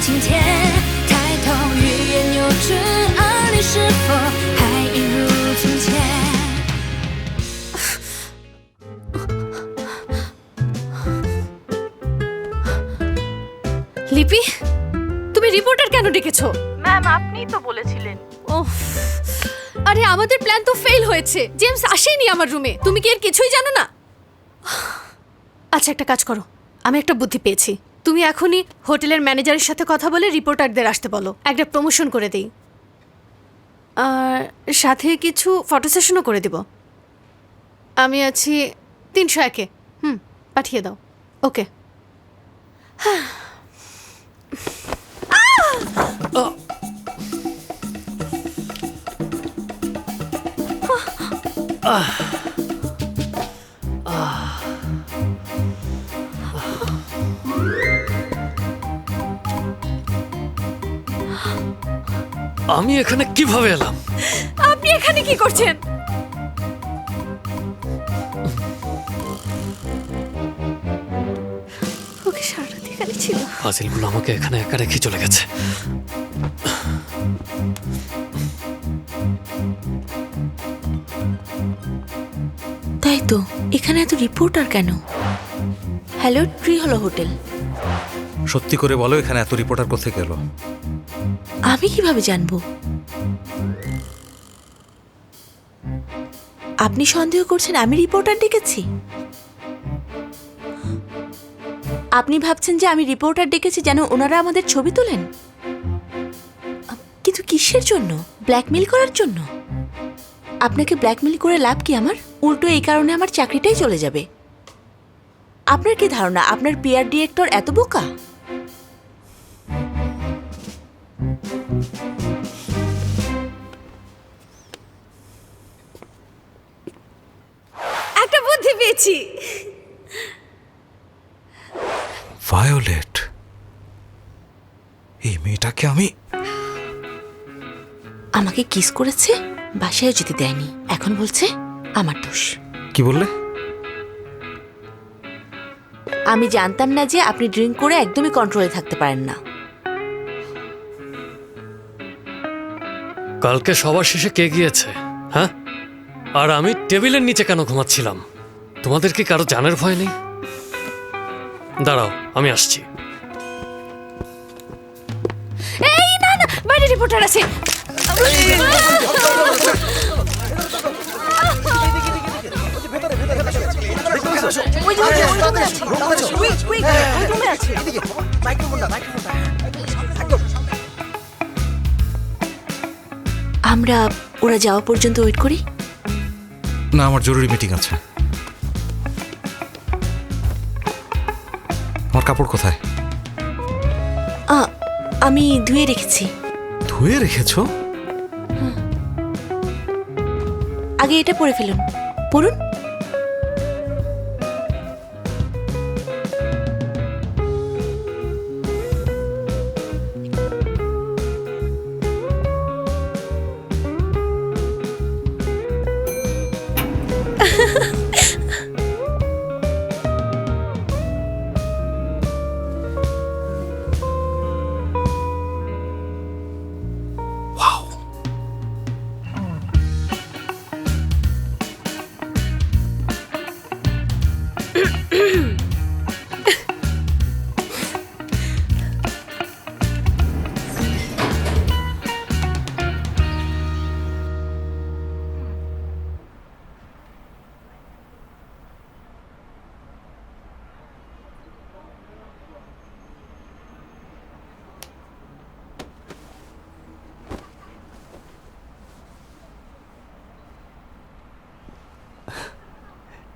今天，抬头欲言又止，而你是否还一如从前？লিপি, তুমি রিপোর্টার কেন ডেকেছো? ম্যাম, আপনিই তো বলেছিলেন। ওহ, আরে আমাদের প্ল্যান তো ফেল হয়েছে। জেমস আসেনি আমার রুমে। তুমি কি এর কিছুই জানো না? আচ্ছা, একটা কাজ করো, আমি একটা বুদ্ধি পেয়েছি। তুমি এখনই হোটেলের ম্যানেজারের সাথে কথা বলে রিপোর্টারদের আসতে বলো, একটা প্রমোশন করে দেই, আর সাথে কিছু ফটো সেশনও করে দিব। আমি আছি 301-এ। পাঠিয়ে দাও। ওকে। আমি এখানে কিভাবে এলাম? আপনি এখানে কি করছেন? ওকে সারারাত এখানে ছিল। ফাজিলগুলো আমাকে এখানে একা রেখে চলে গেছে। তাই তো, এখানে এত রিপোর্টার কেন? হ্যালো, ট্রি হলো হোটেল। সত্যি করে বলো, এখানে এত রিপোর্টার কোথায় গেল? আমি কিভাবে জানবো? আপনি সন্দেহ করছেন আমি রিপোর্টার ডেকেছি? আপনি ভাবছেন যে আমি রিপোর্টার ডেকেছি যেন ওনারা আমাদের ছবি তোলেন? কিন্তু কিসের জন্য? ব্ল্যাকমেল করার জন্য? আপনাকে ব্ল্যাকমেল করে লাভ কি আমার? উল্টো এই কারণে আমার চাকরিটাই চলে যাবে। আপনার কি ধারণা আপনার পিআর ডিরেক্টর এত বোকা? একটা বুদ্ধি পেয়েছি। ভায়োলেট, এই মেয়েটাকে আমি... আমাকে কিস করেছে, বাসায় যেতে দেয়নি, এখন বলছে আমার দোষ। কি বললে? আমি জানতাম না যে আপনি ড্রিঙ্ক করে একদমই কন্ট্রোলে থাকতে পারেন না। কালকে সবার শেষে কে গিয়েছে? হ্যাঁ, আর আমি টেবিলের নিচে কেন ঘুমাচ্ছিলাম? তোমাদের কি কারো জানের ভয় নেই? দাঁড়াও, আমি আসছি। এই না না, বাইরে রিপোর্টার আছে। আমরা ওরা যাওয়া পর্যন্ত ওয়েট করি। না, আমার জরুরি মিটিং আছে। আমার কাপড় কোথায়? আমি ধুয়ে রেখেছি। ধুয়ে রেখেছো? আগে এটা পরে ফেলুন, পড়ুন।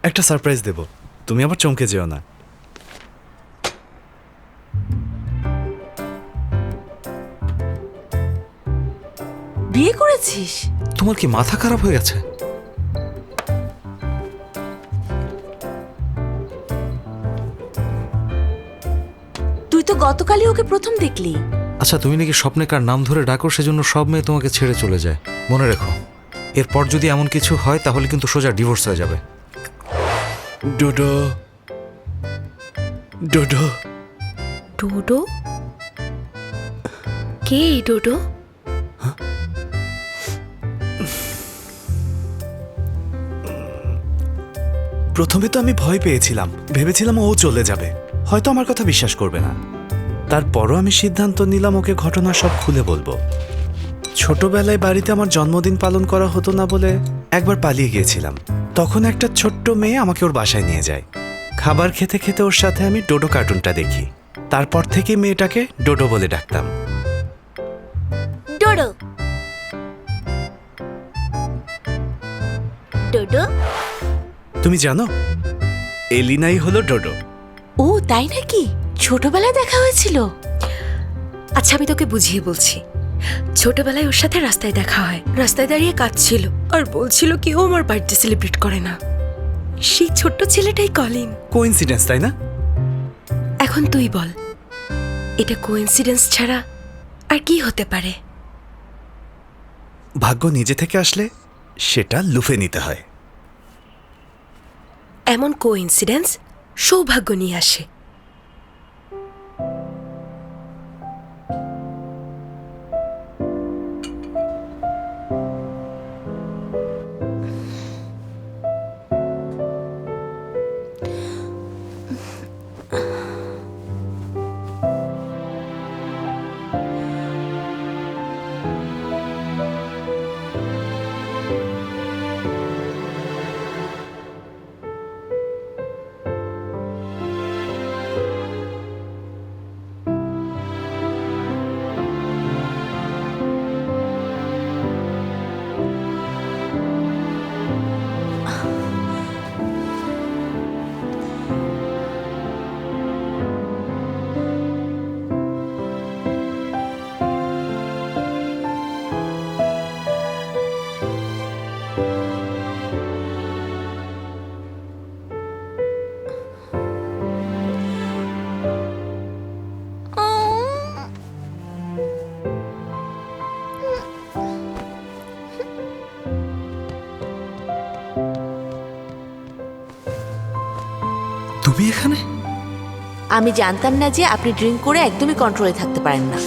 একটা সারপ্রাইজ দেব, তুমি আবার চমকে যেও না। বিয়ে করেছিস? তোমার কি মাথা খারাপ হয়ে গেছে? তুই তো গতকালই ওকে প্রথম দেখলি। আচ্ছা, তুমি নাকি স্বপ্নে কার নাম ধরে ডাকো, সেজন্য সব মেয়ে তোমাকে ছেড়ে চলে যায়। মনে রেখো, এরপর যদি এমন কিছু হয় তাহলে কিন্তু সোজা ডিভোর্স হয়ে যাবে। ডোডো, ডোডো, ডোডো? কে এই ডোডো? প্রথমে তো আমি ভয় পেয়েছিলাম, ভেবেছিলাম ও চলে যাবে, হয়তো আমার কথা বিশ্বাস করবে না। তারপরও আমি সিদ্ধান্ত নিলাম ওকে ঘটনা সব খুলে বলবো। ছোটবেলায় বাড়িতে আমার জন্মদিন পালন করা হতো না বলে একবার পালিয়ে গিয়েছিলাম। তখন একটা ছোট্ট মেয়ে আমাকে ওর বাসায় নিয়ে যায়। খাবার খেতে খেতে ওর সাথে আমি ডোডো কার্টুনটা দেখি। তারপর থেকে মেয়েটাকে ডোডো বলে ডাকতাম। ডোডো ডোডো। তুমি জানো, এলিনাই হলো ডোডো। ও তাই নাকি? ছোটবেলায় দেখা হয়েছিল? আচ্ছা আমি তোকে বুঝিয়ে বলছি। ছোটবেলায় ওর সাথে রাস্তায় দেখা হয়, রাস্তায় দাঁড়িয়ে কাঁদছিল আর বলছিল কেউ আমার বার্থডে সেলিব্রেট করে না। সেই ছোট্ট ছেলেটাই কলিন। কোইন্সিডেন্স, তাই না? এখন তুই বল, এটা কোইন্সিডেন্স ছাড়া আর কি হতে পারে? ভাগ্য নিজে থেকে আসলে সেটা লুফে নিতে হয়। এমন কোইন্সিডেন্স সৌভাগ্য নিয়ে আসে। তুমি এখানে? আমি জানতাম না যে আপনি ড্রিঙ্ক করে একদমই কন্ট্রোলে থাকতে পারেন না।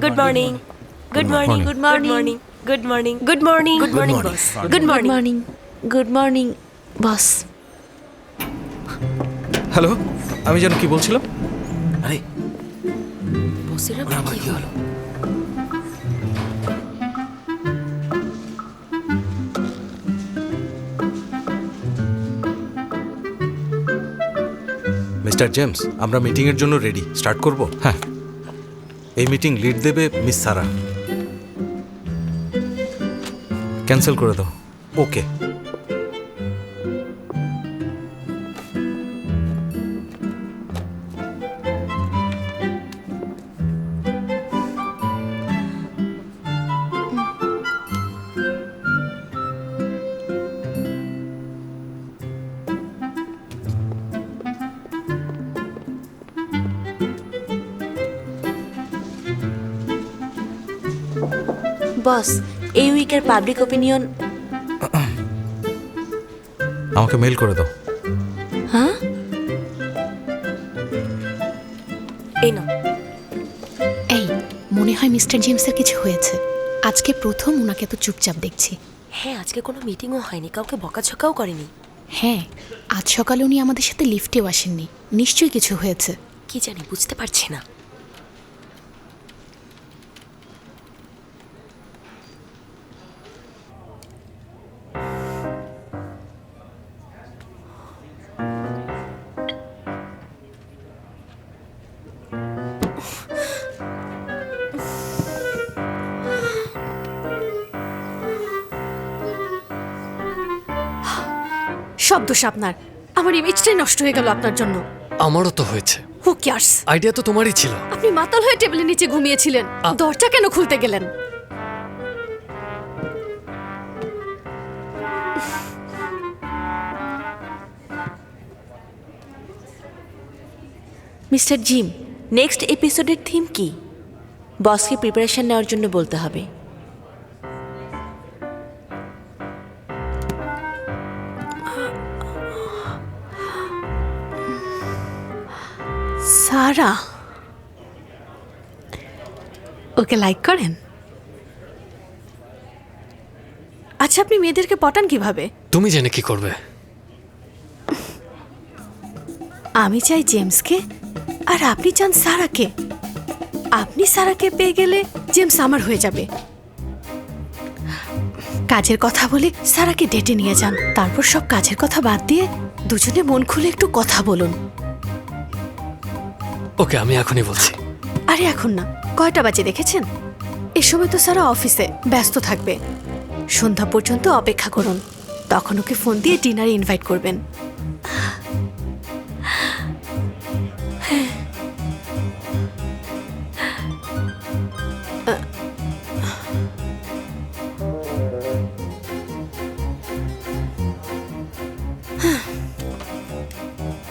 Good morning, good morning, good morning, good morning, good morning, good morning boss, good morning. Morning. Good morning boss. Hello, আমি যেন কি বলছিলাম? আরে বসের আবার কি হলো? মিস্টার জেমস, আমরা মিটিংয়ের জন্য রেডি। স্টার্ট করব? হ্যাঁ। এই মিটিং লিড দেবে মিস সারা। ক্যান্সেল করে দাও। ওকে। বস, এই উইকের পাবলিক ওপিনিয়ন। আমাকে মেল করে দাও। হ্যাঁ, এই নাও। এই মনে হয় মিস্টার জেমসের কিছু হয়েছে। আজকে প্রথম ওনাকে তো চুপচাপ দেখছি। হ্যাঁ, আজকে কোনো মিটিংও হয়নি, কাউকে বকাঝকাও করেনি। হ্যাঁ, আজ সকালে উনি আমাদের সাথে লিফটেও আসেননি। নিশ্চয়ই কিছু হয়েছে। কি জানি, বুঝতে পারছি না। সব দোষ আপনার। আমার ইমেজটাই নষ্ট হয়ে গেল আপনার জন্য। আমারও তো হয়েছে। Who cares? আইডিয়া তো তোমারই ছিল। আপনি মাতাল হয়ে টেবিলের নিচে ঘুমিয়েছিলেন। দরজা কেন খুলতে গেলেন? মিস্টার জিম, নেক্সট এপিসোডের থিম কি? বসকে প্রিপারেশন নেওয়ার জন্য বলতে হবে। সারা ওকে লাইক করেন? আচ্ছা, আপনি মেয়েদেরকে পটান কিভাবে? তুমি জেনে কি করবে? আমি চাই জেমসকে, আর আপনি চান সারাকে। আপনি সারাকে পেয়ে গেলে জেমস আমার হয়ে যাবে। কাজের কথা বলে সারাকে ডেটে নিয়ে যান, তারপর সব কাজের কথা বাদ দিয়ে দুজনে মন খুলে একটু কথা বলুন। ওকে, আমি এখনই বলছি। আরে এখন না, কয়টা বাজে দেখেছেন? এ সময় তো সারা অফিসে ব্যস্ত থাকবে। সন্ধ্যা পর্যন্ত অপেক্ষা করুন, তখন ওকে ফোন দিয়ে ডিনারে ইনভাইট করবেন।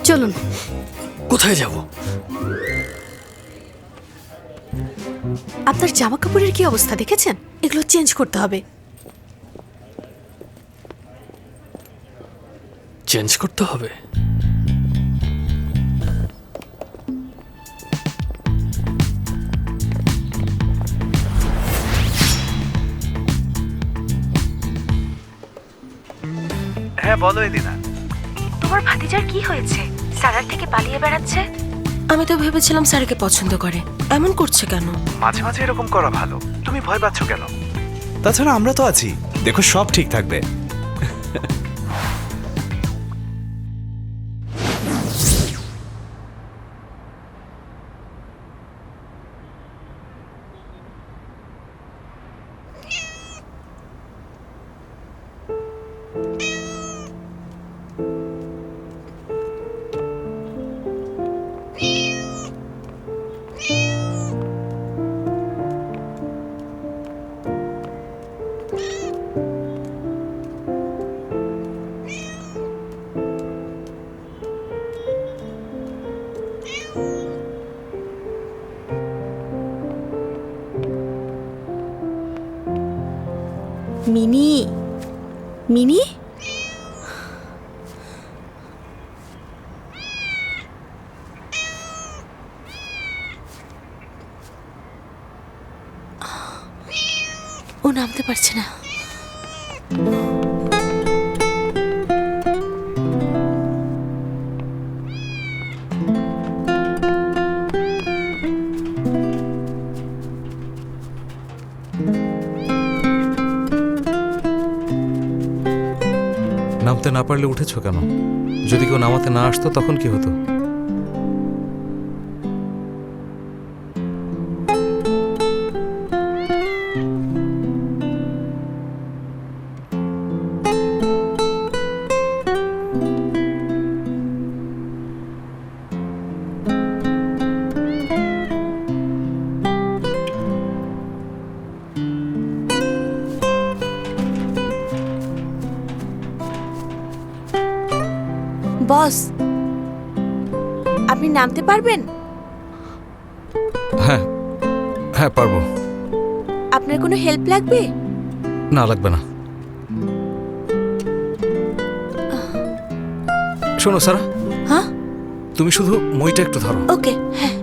চলুন। কোথায় যাব? আপনার জামা কাপড়ের কি অবস্থা দেখেছেন? এগুলো চেঞ্জ করতে হবে। চেঞ্জ করতে হবে? হ্যাঁ বলো এদিনা। তোমার ভাতিজার কি হয়েছে? সারার থেকে পালিয়ে বেড়াচ্ছে। আমি তো ভেবেছিলাম স্যারকে পছন্দ করে, এমন করছে কেন? মাঝে মাঝে এরকম করা ভালো, তুমি ভয় পাচ্ছ কেন? তাছাড়া আমরা তো আছি, দেখো সব ঠিক থাকবে। মিনি, মিনি, ও নামতে পারছে না। নামতে না পারলে উঠেছো কেন? যদি কেউ নামাতে না আসতো তখন কি হতো? বস, আপনি নামতে পারবেন? হ্যাঁ হ্যাঁ পারবো। আপনার কোনো হেল্প লাগবে? না লাগবে না। শোনো সারা, হ্যাঁ, তুমি শুধু মইটা একটু ধরো। ওকে। হ্যাঁ,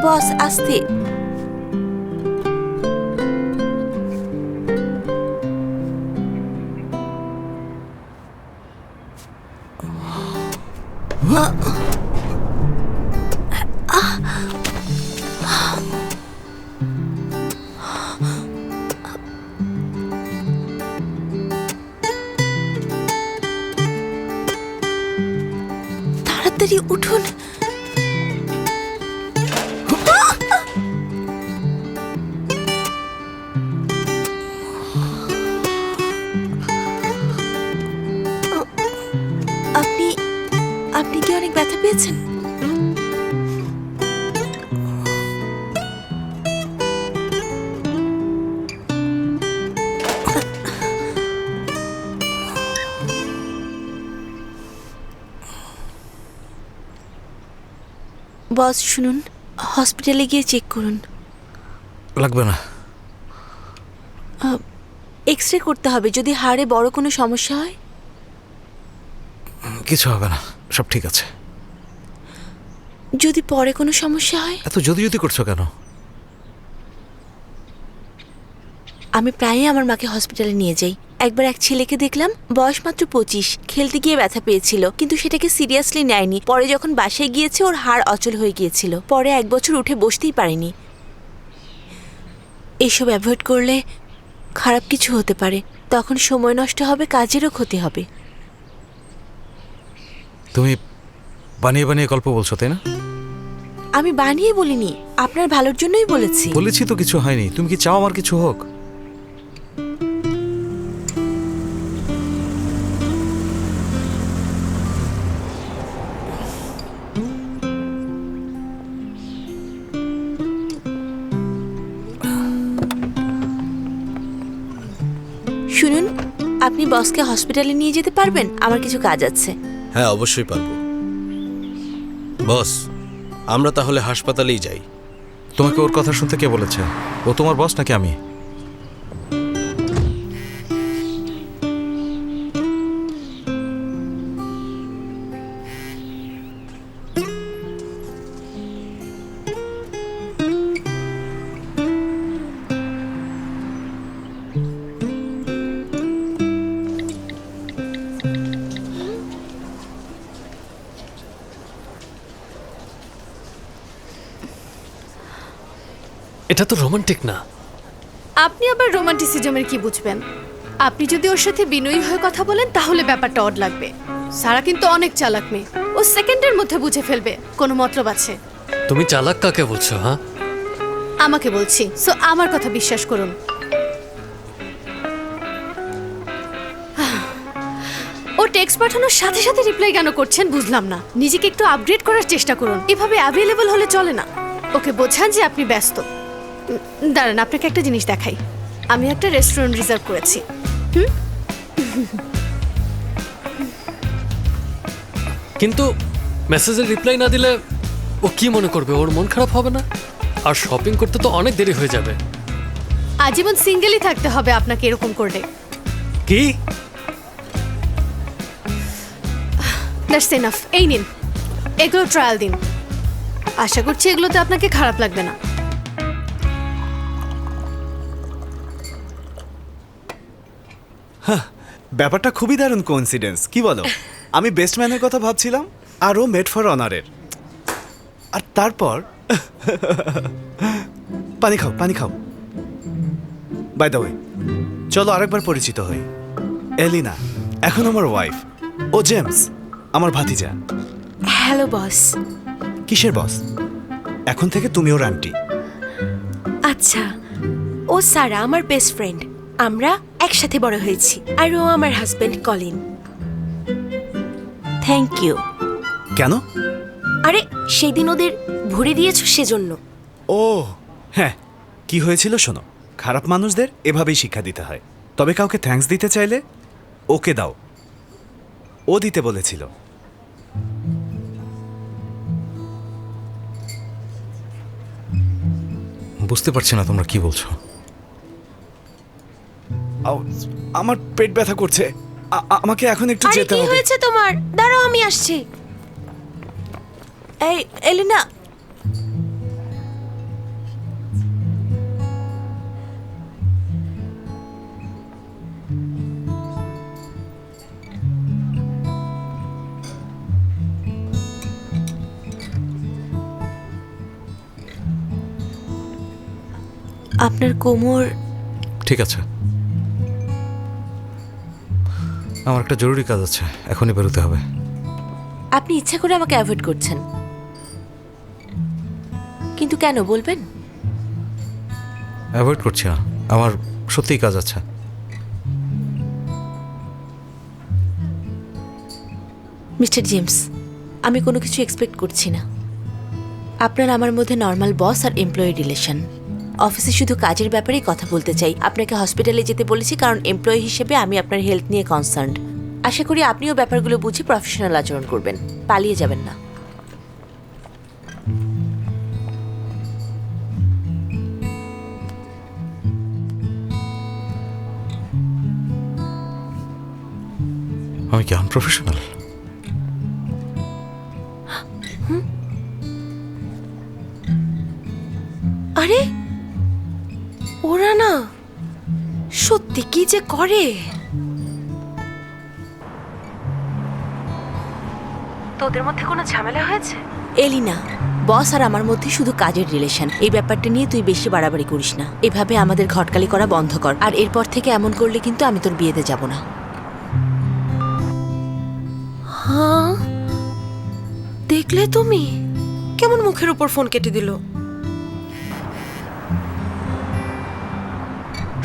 বস আস্তে। তাড়াতাড়ি উঠুন। আপনি আপনি কি অনেক ব্যথা পেয়েছেন? বস শুনুন, হসপিটালে গিয়ে চেক করুন। লাগবে না। এক্স রে করতে হবে, যদি হাড়ে বড় কোনো সমস্যা হয়। কিছু হবে না, সব ঠিক আছে। যদি পরে কোনো সমস্যা হয়? এত যদি করছো কেন? আমি প্রায়ই আমার মাকে হসপিটালে নিয়ে যাই। একবার এক ছেলেকে দেখলাম, বয়স মাত্র 25, খেলতে গিয়ে ব্যথা পেয়েছিল, কিন্তু সেটাকে সিরিয়াসলি নেয়নি। পরে যখন বাসায় গিয়েছে ওর হাড় অচল হয়ে গিয়েছিল, পরে 1 বছর উঠে বসতেই পারেনি। এইসব অ্যাভয়েড করলে খারাপ কিছু হতে পারে, তখন সময় নষ্ট হবে, কাজেরও ক্ষতি হবে। তুমি বানিয়ে বানিয়ে গল্প বলছো, তাই না? আমি বানিয়ে বলিনি, আপনার ভালোর জন্যই বলেছি। বলেছি তো কিছু হয়নি। তুমি কি চাও আমার কিছু হোক? শুনুন, আপনি বসকে হসপিটালে নিয়ে যেতে পারবেন? আমার কিছু কাজ আছে। হ্যাঁ, অবশ্যই পারবো। বস, আমরা তাহলে হাসপাতালেই যাই। তোমাকে ওর কথা শুনতে কে বলেছে? ও তোমার বস নাকি আমি? এটা তো রোমান্টিক না। আপনি আবার রোমান্টিসিজমের কি বুঝবেন? আপনি যদি ওর সাথে বিনয়ী হয়ে কথা বলেন তাহলে ব্যাপারটা অড লাগবে। সারা কিন্তু অনেক চালাক মেয়ে, ও সেকেন্ডের মধ্যে বুঝে ফেলবে কোনো মতলব আছে। তুমি চালাক কাকে বলছো? হ্যাঁ, আমাকে বলছি, সো আমার কথা বিশ্বাস করুন। ও টেক্সট পাঠানোর সাথে সাথে রিপ্লাই কেন করছেন বুঝলাম না। নিজেকে একটু আপগ্রেড করার চেষ্টা করুন, এভাবে অ্যাভেলেবল হলে চলে না। ওকে বোঝান যে আপনি ব্যস্ত। দাঁড়ান, আপনাকে একটা জিনিস দেখাই। আমি একটা রেস্টুরেন্ট রিজার্ভ করেছি। কিন্তু মেসেজের রিপ্লাই না দিলে ও কি মনে করবে? ওর মন খারাপ হবে না? আর শপিং করতে তো অনেক দেরি হয়ে যাবে। আজীবন সিঙ্গেলই থাকতে হবে আপনাকে এরকম করলে। কি? That's enough. এই নিন, এগুলো ট্রায়াল দিন। আশা করছি এগুলোতে আপনাকে খারাপ লাগবে না। ব্যাপারটা খুবই দারুণ কোইন্সিডেন্স, কি বলো? আমি বেস্ট ম্যানের কথা ভাবছিলাম আর ও মেড ফর অনারের। আর তারপর পানি খাও, পানি খাও। বাই দ্য ওয়ে, চলো আরেকবার পরিচিত হই। এলিনা এখন আমার ওয়াইফ, ও জেমস আমার ভাতিজা। Hello boss. কিসের বস? এখন থেকে তুমি ওর আন্টি। আচ্ছা, ও সারা আমার বেস্ট ফ্রেন্ড। আমরা একসাথে বড় হয়েছি। আর ও আমার হাজবেন্ড কলিন। Thank you. কেন? আরে সেই দিন ওদের ভরে দিয়েছো সেজন্য। ও হ্যাঁ, কি হয়েছিল শোনো। খারাপ মানুষদের এভাবেই শিক্ষা দিতে হয়। তবে কাউকে থ্যাঙ্কস দিতে চাইলে ওকে দাও, ও দিতে বলেছিল। বুঝতে পারছি না তোমরা কি বলছো। আমার পেট ব্যথা করছে, আমাকে এখন একটু আরে যেতে কি হবে। হয়েছে তোমার? দাঁড়াও, আমি আসছি। এই এলিনা, আপনার কোমর। ঠিক আছে, আমার একটা জরুরি কাজ আছে, এখনই বেরোতে হবে। আপনি ইচ্ছা করে আমাকে অ্যাভয়েড করছেন, কিন্তু কেন বলবেন? অ্যাভয়েড করছি না, আমার সত্যিই কাজ আছে। মিস্টার জেমস, আমি কোনো কিছু এক্সপেক্ট করছি না। আপনার আমার মধ্যে নর্মাল বস আর এমপ্লয়ি রিলেশন। অফিসে শুধু কাজের ব্যাপারেই কথা বলতে চাই। আপনাকে হসপিটালে যেতে বলেছি কারণ এমপ্লয়ি হিসেবে আমি আপনার হেলথ নিয়ে কনসার্নড। আশা করি আপনিও ব্যাপারগুলো বুঝে প্রফেশনাল আচরণ করবেন, পালিয়ে যাবেন না। আমি কি আনপ্রফেশনাল? আরে ওরা না সত্যি কি যে করে। তোদের মধ্যে কোনো ঝামেলা হয়েছে? এলিনা, বস আর আমার মধ্যে শুধু কাজের রিলেশন। এই ব্যাপারটা নিয়ে তুই বেশি বাড়াবাড়ি করিস না। এভাবে আমাদের ঘটকালি করা বন্ধ কর, আর এরপর থেকে এমন করলে কিন্তু আমি তোর বিয়েতে যাব না। হ্যাঁ, দেখলে তুমি কেমন মুখের উপর ফোন কেটে দিল।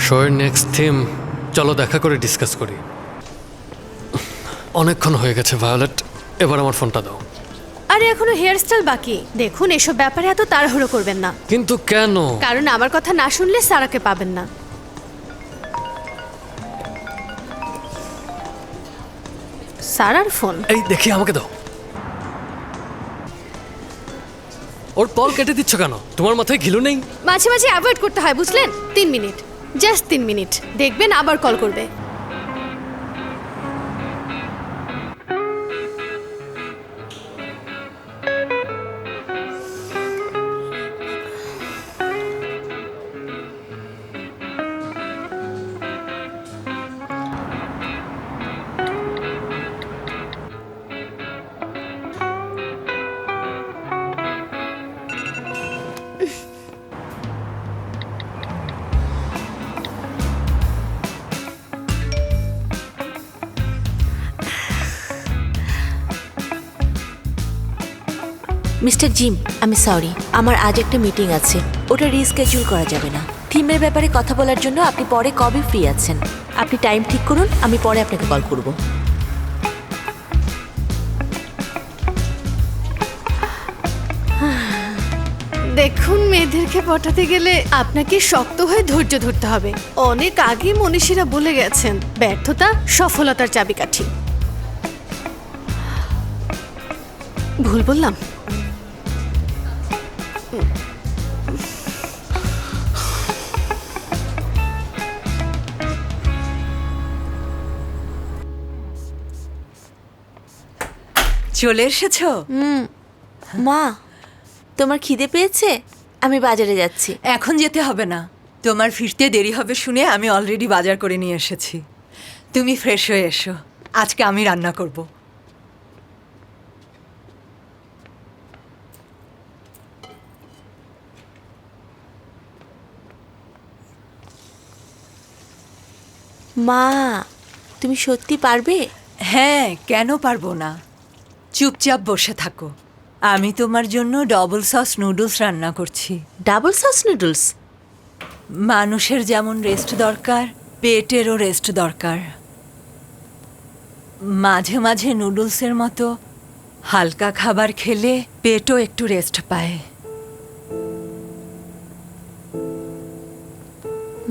শোয়ের নেক্সট থিম চলো দেখা করে ডিসকাস করি। অনেকক্ষণ হয়ে গেছে ভায়োলেট, এবার আমার ফোনটা দাও। আরে এখনো হেয়ার স্টাইল বাকি। দেখুন, এসব ব্যাপারে এত তাড়াহুড়ো করবেন না, কিন্তু কেন? কারণ আমার কথা না শুনলে সারাকে পাবেন না। সারার ফোন। এই দেখি, আমাকে দাও। ওর কল কেটে দিচ্ছ কেন? তোমার মাথায় ঘিলু নেই? মাঝে মাঝে অ্যাভয়েড করতে হয়, বুঝলেন? 3 মিনিট, জাস্ট 3 মিনিট, দেখবেন আবার কল করবে। মিস্টার জিম, আমি সরি, আমার আজ একটা মিটিং আছে, ওটা রিস্কেডিউল করা যাবে না। থিমের ব্যাপারে কথা বলার জন্য আপনি পরে কবে ফ্রি আছেন? আপনি টাইম ঠিক করুন, আমি পরে আপনাকে কল করব। দেখুন, মেয়েদেরকে পটাতে গেলে আপনাকে শক্ত হয়ে ধৈর্য ধরতে হবে। অনেক আগে মনীষীরা বলে গেছেন, ব্যর্থতা সফলতার চাবিকাঠি। ভুল বললাম? চলে এসেছো? মা, তোমার খিদে পেয়েছে? আমি বাজারে যাচ্ছি। এখন যেতে হবে না, তোমার ফিরতে দেরি হবে শুনে আমি অলরেডি বাজার করে নিয়ে এসেছি। তুমি ফ্রেশ হয়ে এসো, আজকে আমি রান্না করব। মা, তুমি সত্যি পারবে? হ্যাঁ, কেন পারবো না? চুপচাপ বসে থাকো, আমি তোমার জন্য ডবল সস নুডলস রান্না করছি। Double sauce noodles? মানুষের যেমন রেস্ট দরকার, পেটেরও রেস্ট দরকার। মাঝে মাঝে নুডলসের মতো হালকা খাবার খেলে পেটও একটু রেস্ট পায়।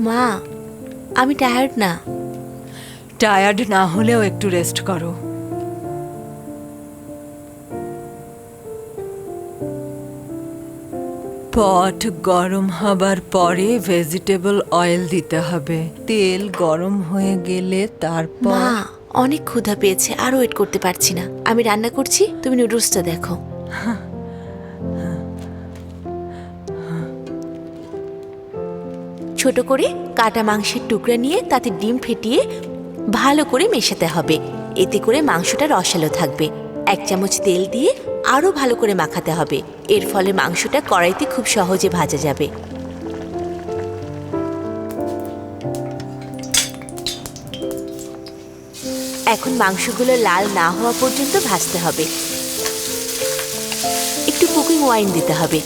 মা, আমি টায়ার্ড না। টায়ার্ড না হলেও একটু রেস্ট করো। পট গরম হবার পরে ভেজিটেবল অয়েল দিতে হবে। তেল গরম হয়ে গেলে তারপর মা, অনেক ক্ষুধা পেয়েছে, আর ওয়েট করতে পারছি না। আমি রান্না করছি, তুমি নুডলসটা দেখো। ছোট করে কাটা মাংসের টুকরা নিয়ে তাতে ডিম ফেটিয়ে ভালো করে মেশাতে হবে। এতে করে মাংসটা রসালো থাকবে। 1 চামচ তেল দিয়ে আরও ভালো করে মাখাতে হবে। এর ফলে মাংসটা কড়াইতে খুব সহজে ভাজা যাবে। এখন মাংসগুলো লাল না হওয়া পর্যন্ত ভাজতে হবে। একটু কুকিং ওয়াইন দিতে হবে।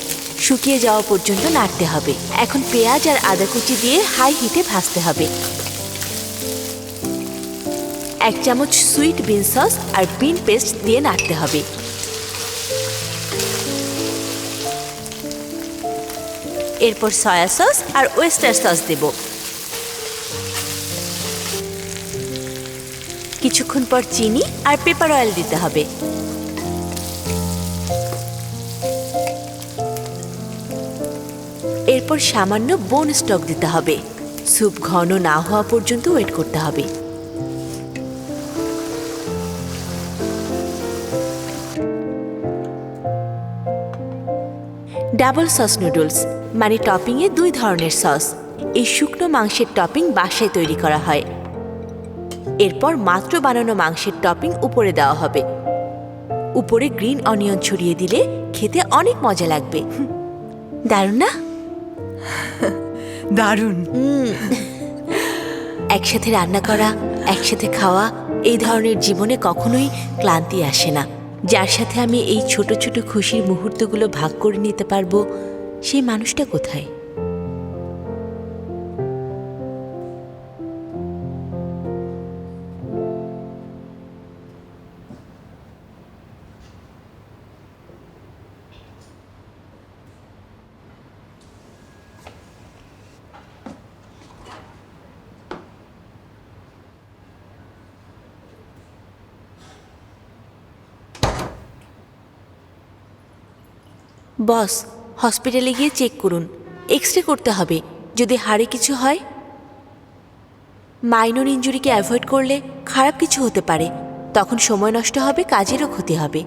শুকিয়ে যাওয়া পর্যন্ত নাড়তে হবে। এখন পেঁয়াজ আর আদা কুচি দিয়ে হাই হিটে ভাজতে হবে। 1 চামচ সুইট বিন সস আর বিন পেস্ট দিয়ে নাড়তে হবে। এরপর সয়া সস আর ওয়েস্টার সস দেব। কিছুক্ষণ পর চিনি আর পেপার অয়েল দিতে হবে। এরপর সামান্য বোন স্টক দিতে হবে। স্যুপ ঘন না হওয়া পর্যন্ত ওয়েট করতে হবে। ডাবল সস নুডলস মানে টপিংয়ে 2 ধরনের সস। এই শুকনো মাংসের টপিং বাসায় তৈরি করা হয়, এরপর মাত্র বানানো মাংসের টপিং উপরে দেওয়া হবে। উপরে গ্রিন অনিয়ন ছড়িয়ে দিলে খেতে অনেক মজা লাগবে। দারুণ না? দারুণ। একসাথে রান্না করা, একসাথে খাওয়া, এই ধরনের জীবনে কখনোই ক্লান্তি আসে না। যার সাথে আমি এই ছোট ছোট খুশির মুহূর্তগুলো ভাগ করে নিতে পারবো, সেই মানুষটা কোথায়? বস, হসপিটালে গিয়ে চেক করুন, এক্সরে করতে হবে। যদি হাড়ে কিছু হয়, মাইনর ইনজুরিকে অ্যাভয়েড করলে খারাপ কিছু হতে পারে। তখন সময় নষ্ট হবে, কাজেরও ক্ষতি হবে।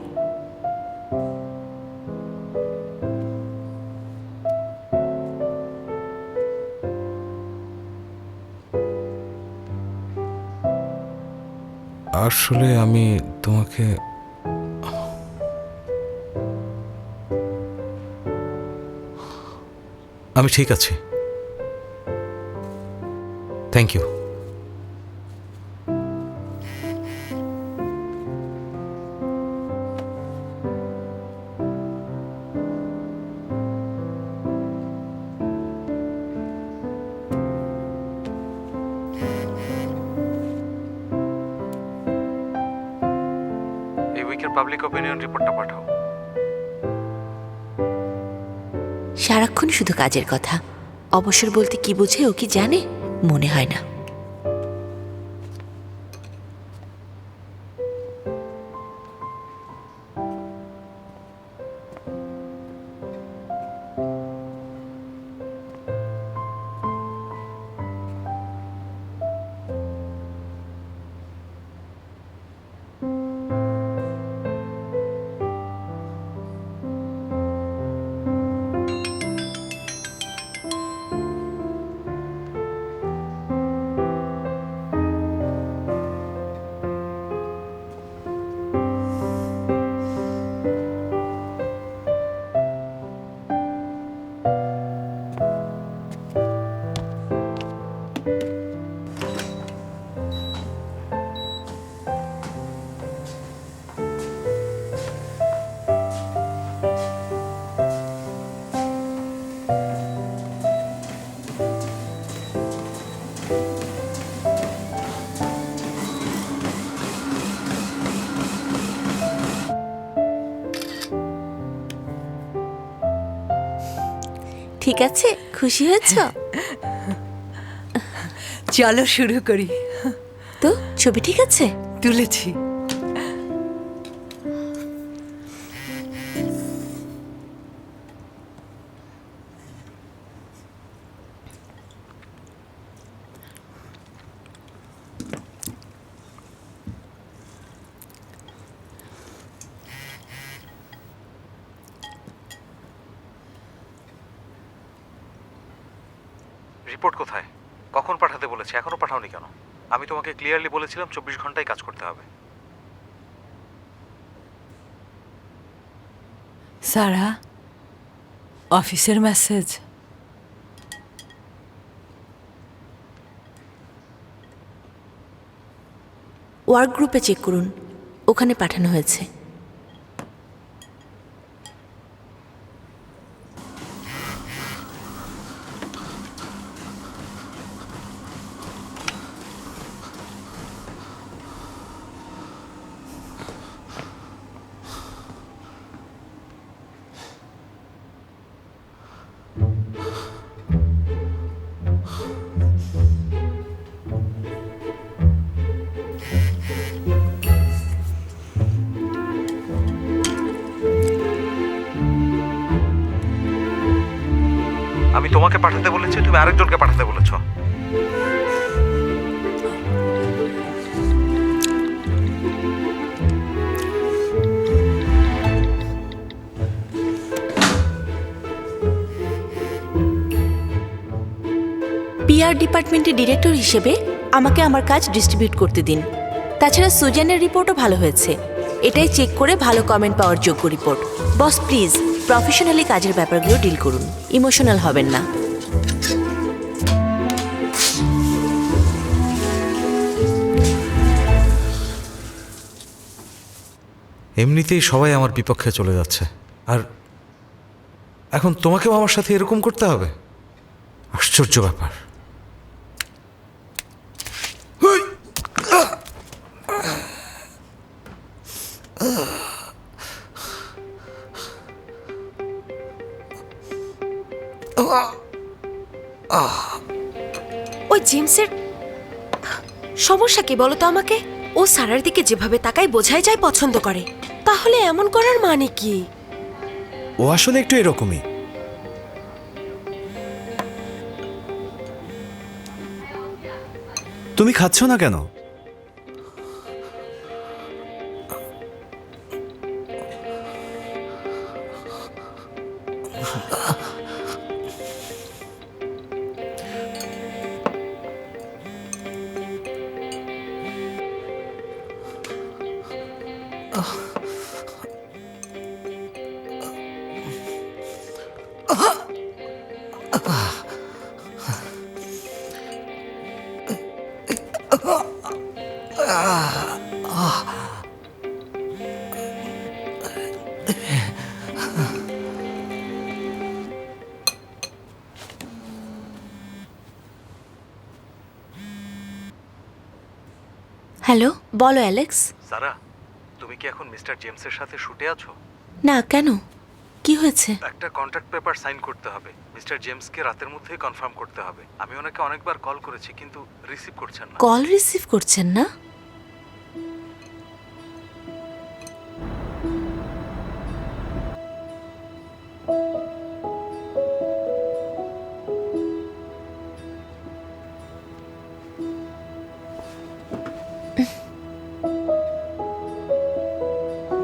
আসলে আমি তোমাকে আমি ঠিক আছি, থ্যাংক ইউ। এই উইকের পাবলিক অপিনিয়ন রিপোর্টটা পাঠাও। সারাক্ষণ শুধু কাজের কথা। অবসর বলতে কি বোঝে ও কি জানে? মনে হয় না। ঠিক আছে, খুশি হয়েছ চলো শুরু করি। তো? ছবি ঠিক আছে? তুলেছি। রিপোর্ট কোথায়? কখন পাঠাতে বলেছে? এখনো পাঠাওনি কেন? আমি তোমাকে ক্লিয়ারলি বলেছিলাম 24 ঘন্টায় কাজ করতে হবে। সারা, অফিসের মেসেজ। ওয়ার্ক গ্রুপে চেক করুন, ওখানে পাঠানো হয়েছে। আমি তোমাকে পাঠাতে বলেছি, তুমি আরেকজনকে পাঠাতে বলেছো। পিআর ডিপার্টমেন্টের ডিরেক্টর হিসেবে আমাকে আমার কাজ ডিস্ট্রিবিউট করতে দিন। তাছাড়া সুজানের রিপোর্টও ভালো হয়েছে, এটাই চেক করে ভালো কমেন্ট পাওয়ার যোগ্য রিপোর্ট। বস প্লিজ প্রফেশনালি কাজের ব্যাপারগুলো ডিল করুন, ইমোশনাল হবেন না। এমনিতেই সবাই আমার বিপক্ষে চলে যাচ্ছে, আর এখন তোমাকেও আমার সাথে এরকম করতে হবে? আশ্চর্য ব্যাপার। ওই জেমসের সমস্যা কি বলো তো আমাকে? ও সারার দিকে যেভাবে তাকায় বোঝাই যায় পছন্দ করে। তাহলে এমন করার মানে কি? ও আসলে একটু এরকমই। তুমি খাচ্ছ না কেন? হ্যালো, বলো অ্যালেক্স। সারা, তুমি কি এখন মিস্টার জেমসের সাথে শুটে আছো? না, কেন? কি হয়েছে? একটা কন্ট্রাক্ট পেপার সাইন করতে হবে। মিস্টার জেমসকে রাতের মধ্যেই কনফার্ম করতে হবে। আমি ওনাকে অনেকবার কল করেছি কিন্তু রিসিভ করছেন না। কল রিসিভ করছেন না?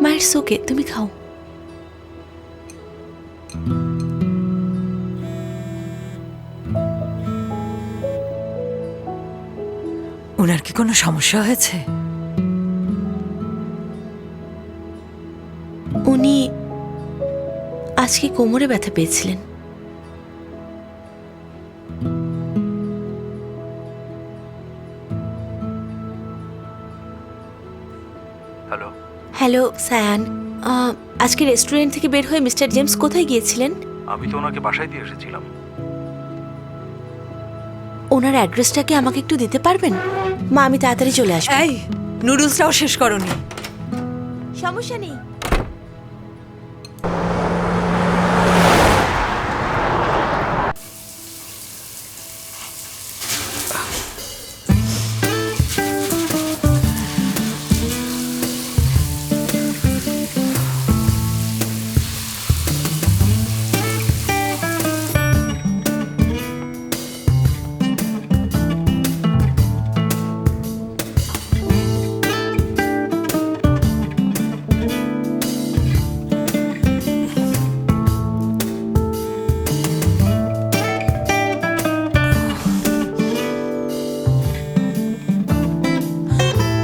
মায়ের সোকে, তুমি খাও। ওনার কি কোনো সমস্যা হয়েছে? উনি আজকে কোমরে ব্যথা পেয়েছিলেন। হ্যালো। হ্যালো সায়ান, আজকে রেস্টুরেন্ট থেকে বের হয়ে মিস্টার জেমস কোথায় গিয়েছিলেন? আমি তো ওনাকে বাসায় দিয়ে এসেছিলাম। ওনার অ্যাড্রেসটা কি আমাকে একটু দিতে পারবেন? মা, আমি তাড়াতাড়ি চলে আসবো। এই নুডলসটাও শেষ করনি। সমস্যা নেই।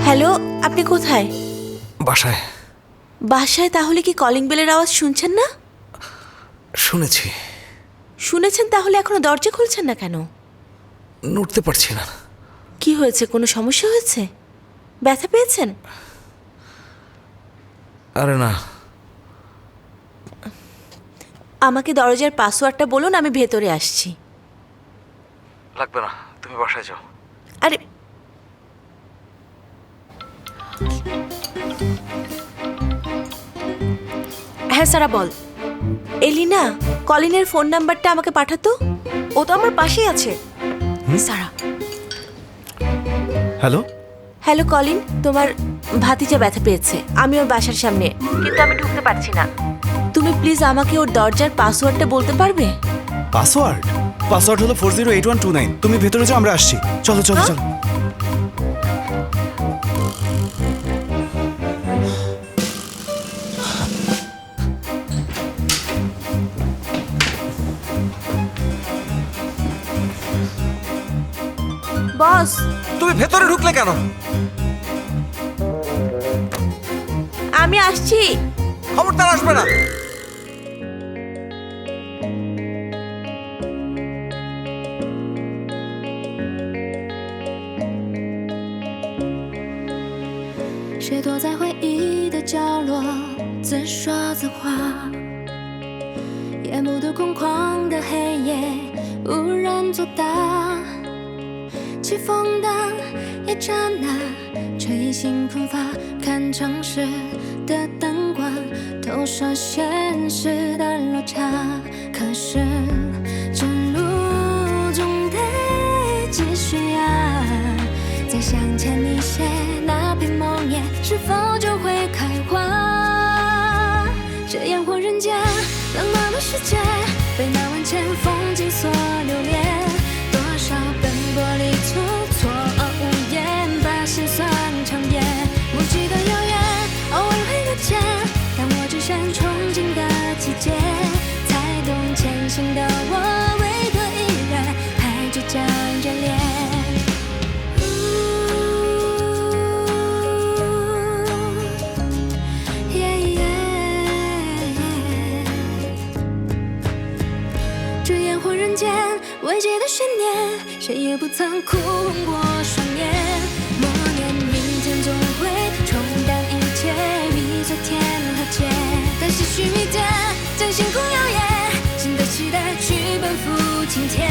হ্যালো, আপনি কোথায়? বাসায়। বাসায়? তাহলে কি কলিং বেলের আওয়াজ শুনছেন না? শুনেছি। শুনেছেন, তাহলে এখনো দরজা খুলছেন না কেন? নড়তে পারছি না। কি হয়েছে? কোনো সমস্যা হয়েছে? ব্যথা পেয়েছেন? আরে না। আমাকে দরজার পাসওয়ার্ডটা বলুন, আমি ভেতরে আসছি। লাগবে না, তুমি বাসায় যাও। আরে হ্যাঁ সারা, বল। এলিনা, কলিনের ফোন নাম্বারটা আমাকে পাঠাতো। ও তো আমার পাশেই আছে। সারা। হ্যালো। হ্যালো কলিন, তোমার ভাতিজা ব্যথা পেয়েছে। আমি ওর বাসার সামনে, কিন্তু আমি ঢুকতে পারছি না। তুমি প্লিজ আমাকে ওর দরজার পাসওয়ার্ডটা বলতে পারবে? পাসওয়ার্ড? পাসওয়ার্ড হলো 408129। তুমি ভেতরে যাও, আমরা আসছি। চলো চলো চলো। বস তুমি ভেতরে ঢুকলে কেন? আমি আসছি। খবরদার আসবে না।谁躲在回忆的角落，自说自话，也目睹空旷的黑夜，无人作答。起风的一刹那，吹醒喷发，看城市的灯光，投射现实的落差。可是这路总得继续啊，再向前你写那片梦叶，是否就会开花？这烟火人间，冷漠的世界，被那万千风景所留恋。多少奔波里出错无言，把心酸长夜，不记得遥远，偶尔会搁浅。但我只剩憧憬的季节，才懂前行的我为何依然还倔强着脸。这烟火人间，未解的悬念，谁也不曾哭红过双眼。默念明天总会冲淡一切，比昨天和解。但些许迷点，将星空耀眼，新的期待去奔赴晴天。